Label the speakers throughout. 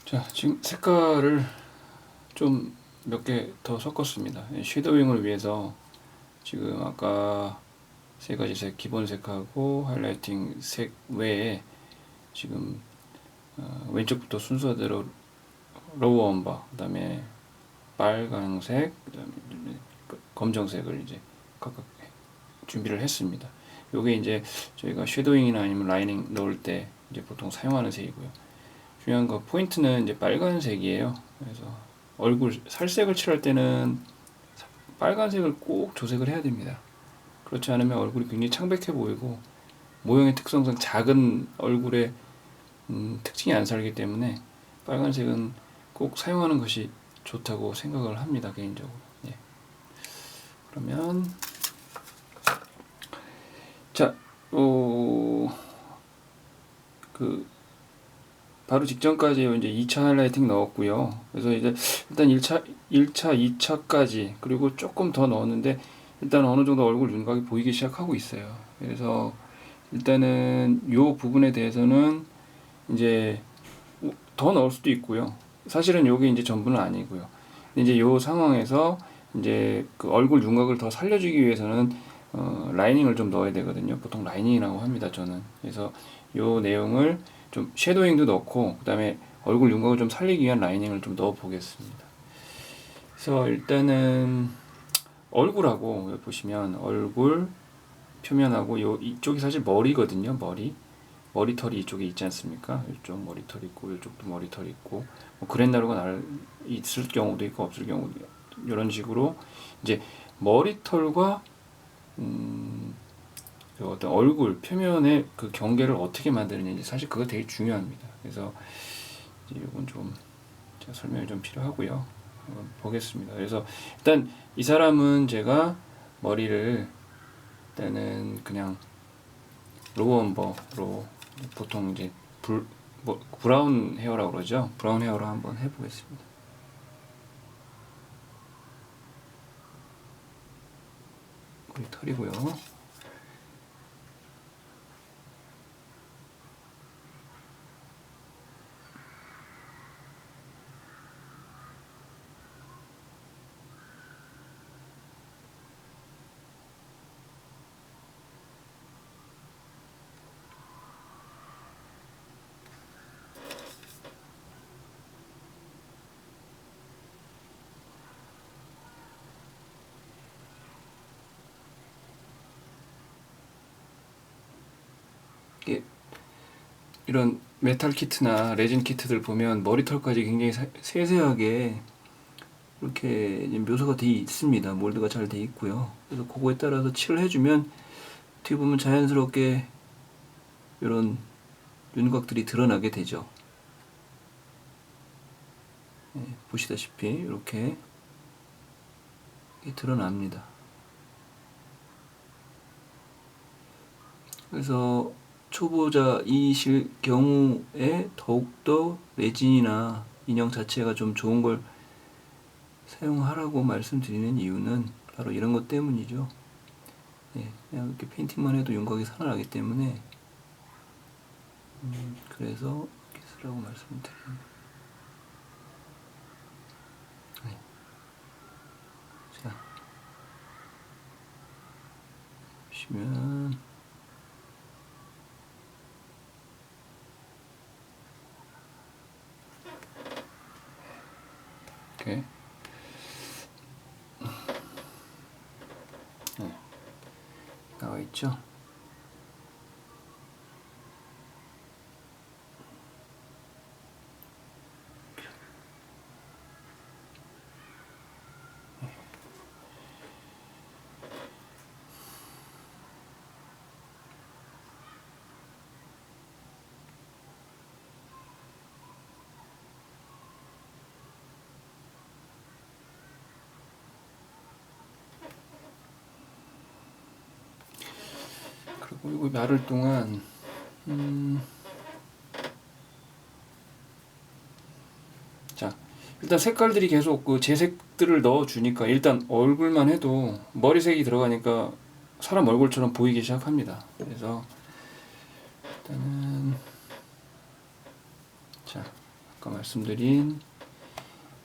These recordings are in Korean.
Speaker 1: 자, 지금 색깔을 좀 몇 개 더 섞었습니다. 섀도잉을 위해서 지금 아까 세 가지 색, 기본 색하고 하이라이팅 색 외에 지금 왼쪽부터 순서대로 로우 엄버, 그 다음에 빨간색, 그 다음에 검정색을 이제 각각 준비를 했습니다. 요게 이제 저희가 섀도잉이나 아니면 라이닝 넣을 때 이제 보통 사용하는 색이고요. 중요한 거 포인트는 이제 빨간색이에요. 그래서 얼굴 살색을 칠할 때는 빨간색을 꼭 조색을 해야 됩니다. 그렇지 않으면 얼굴이 굉장히 창백해 보이고 모형의 특성상 작은 얼굴에 특징이 안 살기 때문에 빨간색은 꼭 사용하는 것이 좋다고 생각을 합니다, 개인적으로. 예. 그러면 자, 그 바로 직전까지 이제 2차 하이라이팅 넣었고요. 그래서 이제 일단 1차, 2차까지 그리고 조금 더 넣었는데 일단 어느 정도 얼굴 윤곽이 보이기 시작하고 있어요. 그래서 일단은 요 부분에 대해서는 이제 더 넣을 수도 있고요. 사실은 요게 이제 전부는 아니고요. 이제 요 상황에서 이제 그 얼굴 윤곽을 더 살려주기 위해서는 라이닝을 좀 넣어야 되거든요. 보통 라이닝이라고 합니다, 저는. 그래서 요 내용을 좀 섀도잉도 넣고 그 다음에 얼굴 윤곽을 좀 살리기 위한 라이닝을 좀 넣어 보겠습니다. 그래서 일단은 얼굴하고 여기 보시면 얼굴 표면하고 요 이쪽이 사실 머리거든요. 머리털이 이쪽에 있지 않습니까? 이쪽 머리털 있고 이쪽도 머리털 있고 뭐 그랜다로가 있을 경우도 있고 없을 경우도 이런 식으로 이제 머리털과 그 어떤 얼굴 표면의 그 경계를 어떻게 만드느냐 사실 그거 되게 중요합니다. 그래서 이제 이건 좀 제가 설명이 좀 필요하고요. 한번 보겠습니다. 그래서 일단 이 사람은 제가 머리를 일단은 그냥 로우 엄버로 보통 이제 브라운 헤어라고 그러죠. 브라운 헤어로 한번 해보겠습니다. 머리털이고요. 이런 메탈 키트나 레진 키트들 보면 머리털까지 굉장히 세세하게 이렇게 묘사가 되어 있습니다. 몰드가 잘 되어 있고요. 그래서 그거에 따라서 칠을 해주면 어떻게 보면 자연스럽게 이런 윤곽들이 드러나게 되죠. 네, 보시다시피 이렇게 드러납니다. 그래서 초보자이실 경우에 더욱더 레진이나 인형 자체가 좀 좋은 걸 사용하라고 말씀드리는 이유는 바로 이런 것 때문이죠. 네, 그냥 이렇게 페인팅만 해도 윤곽이 살아나기 때문에 그래서 이렇게 쓰라고 말씀드립니다. 네. 자, 보시면 이렇게 네, 나와 있죠. 그리고 이거 마를 동안 자, 일단 색깔들이 계속 그 재색들을 넣어주니까 일단 얼굴만 해도 머리색이 들어가니까 사람 얼굴처럼 보이기 시작합니다. 그래서 일단은 자, 아까 말씀드린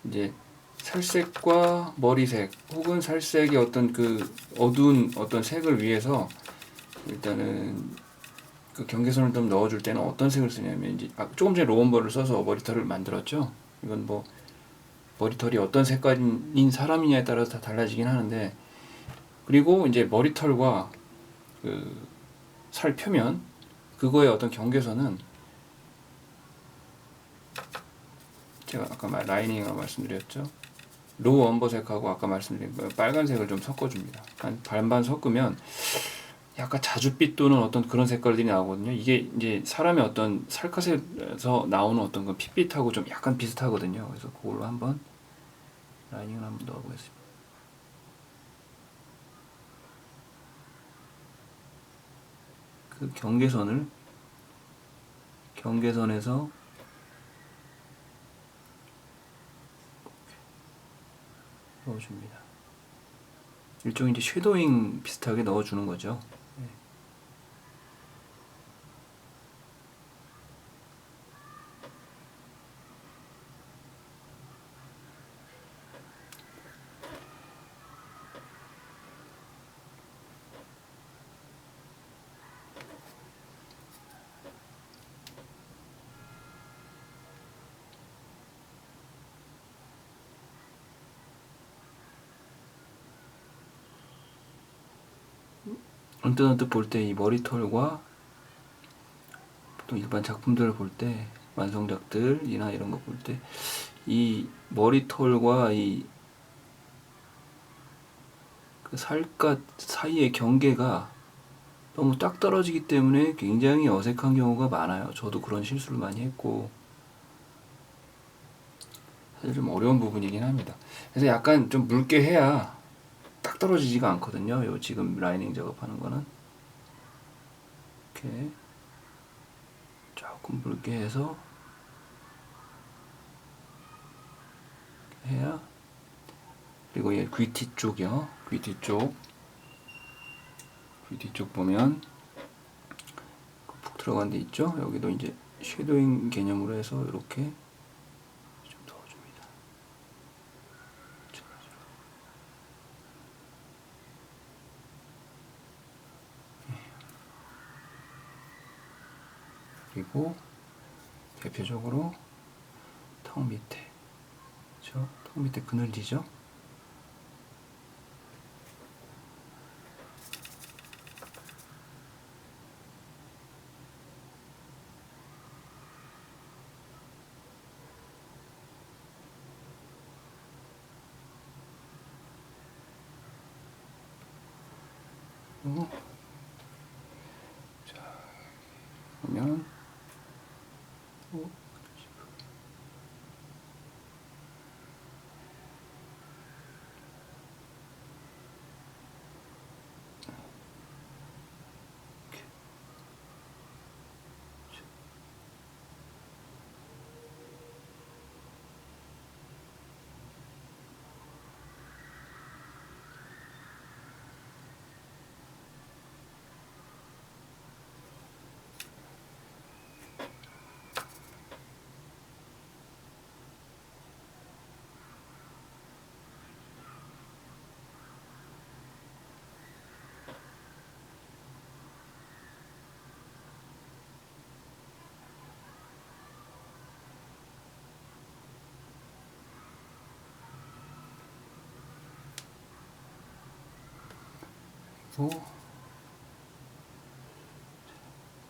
Speaker 1: 이제 살색과 머리색 혹은 살색의 어떤 그 어두운 어떤 색을 위해서 일단은 그 경계선을 좀 넣어줄 때는 어떤 색을 쓰냐면 이제 조금 전에 로운버를 써서 머리털을 만들었죠. 이건 뭐 머리털이 어떤 색깔인 사람이냐에 따라서 다 달라지긴 하는데, 그리고 이제 머리털과 그 살 표면 그거의 어떤 경계선은 제가 아까 라이닝이라고 말씀드렸죠. 로우 원버색하고 아까 말씀드린 빨간색을 좀 섞어줍니다. 한 반반 섞으면 약간 자줏빛 또는 어떤 그런 색깔들이 나오거든요. 이게 이제 사람의 어떤 살갗에서 나오는 어떤 그 핏빛하고 좀 약간 비슷하거든요. 그래서 그걸로 한번 라이닝을 한번 넣어보겠습니다. 그 경계선에서 넣어줍니다. 일종의 이제 쉐도잉 비슷하게 넣어주는 거죠. 언뜻 볼 때 이 머리털과 또 일반 작품들을 볼 때, 완성작들이나 이런 거 볼 때 이 머리털과 이 그 살갗 사이의 경계가 너무 딱 떨어지기 때문에 굉장히 어색한 경우가 많아요. 저도 그런 실수를 많이 했고 사실 좀 어려운 부분이긴 합니다. 그래서 약간 좀 묽게 해야 딱 떨어지지가 않거든요. 요 지금 라이닝 작업하는 거는 이렇게 조금 묽게 해서 해야. 그리고 얘 귀티 쪽이요. 귀티 쪽 보면 푹 들어간 데 있죠. 여기도 이제 쉐도잉 개념으로 해서 이렇게 좀 넣어줍니다. 그리고 대표적으로 턱 밑에, 그렇죠? 턱 밑에 그늘지죠. 자, 보면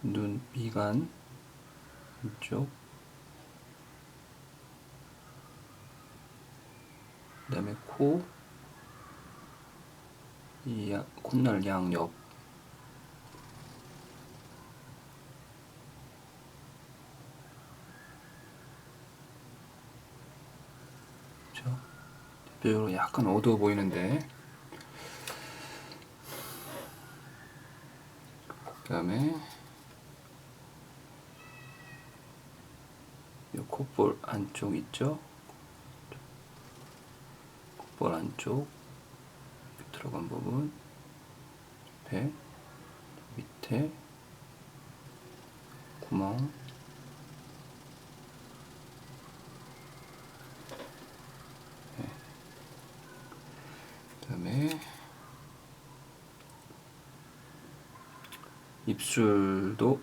Speaker 1: 눈, 미간 이쪽, 그 다음에 코, 이 콧날 양옆, 그렇죠? 대표적으로 약간 어두워 보이는데, 그 다음에 이 콧볼 안쪽 있죠? 콧볼 안쪽 들어간 부분, 배 밑에 구멍, 입술도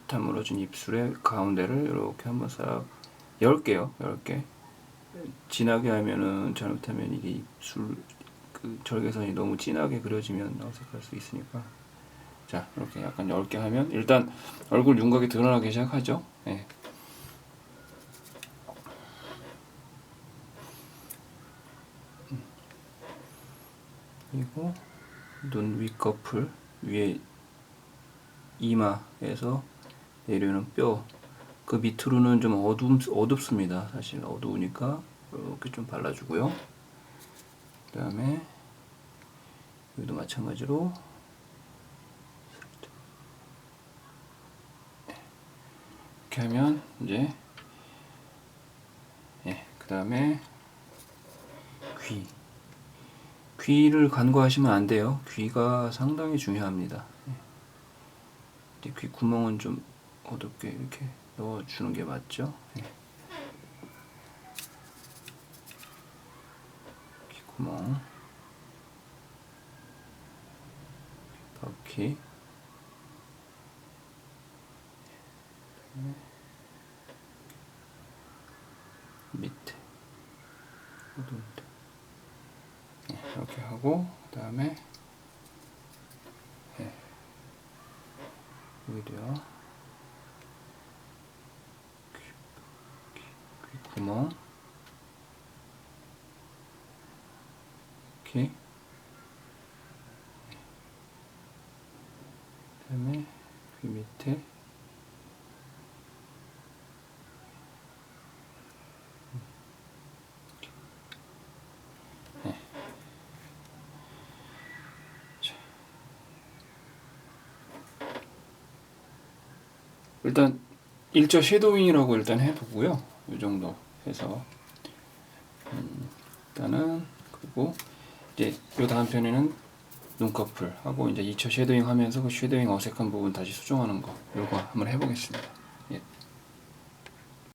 Speaker 1: 다물어진 입술의 가운데를 이렇게 한번 싹 10개요. 10개. 진하게 하면은 잘못하면 이게 입술 그 절개선이 너무 진하게 그려지면 어색할 수 있으니까, 자 이렇게 약간 10개 하면 일단 얼굴 윤곽이 드러나기 시작하죠. 예. 그리고 눈 윗꺼풀 위에 이마에서 내려오는 뼈 그 밑으로는 좀 어둡습니다. 사실 어두우니까 이렇게 좀 발라주고요. 그 다음에 여기도 마찬가지로 이렇게 하면 이제, 예, 그 다음에 귀를 간과하시면 안 돼요. 귀가 상당히 중요합니다. 이제 귀 구멍은 좀 어둡게 이렇게 넣어주는 게 맞죠. 예. 귀 구멍, 바퀴, 밑에 어두운데, 예, 이렇게 하고 그 다음에, 예, 여기도요. 귀 구멍 이렇게, 그 다음에 귀 밑에, 네. 일단 1차 섀도잉이라고 일단 해보고요. 이 정도 해서 일단은, 그리고 이제 요 다음 편에는 눈꺼풀 하고 이제 2차 섀도잉 하면서 그 섀도잉 어색한 부분 다시 수정하는 거, 요거 한번 해보겠습니다.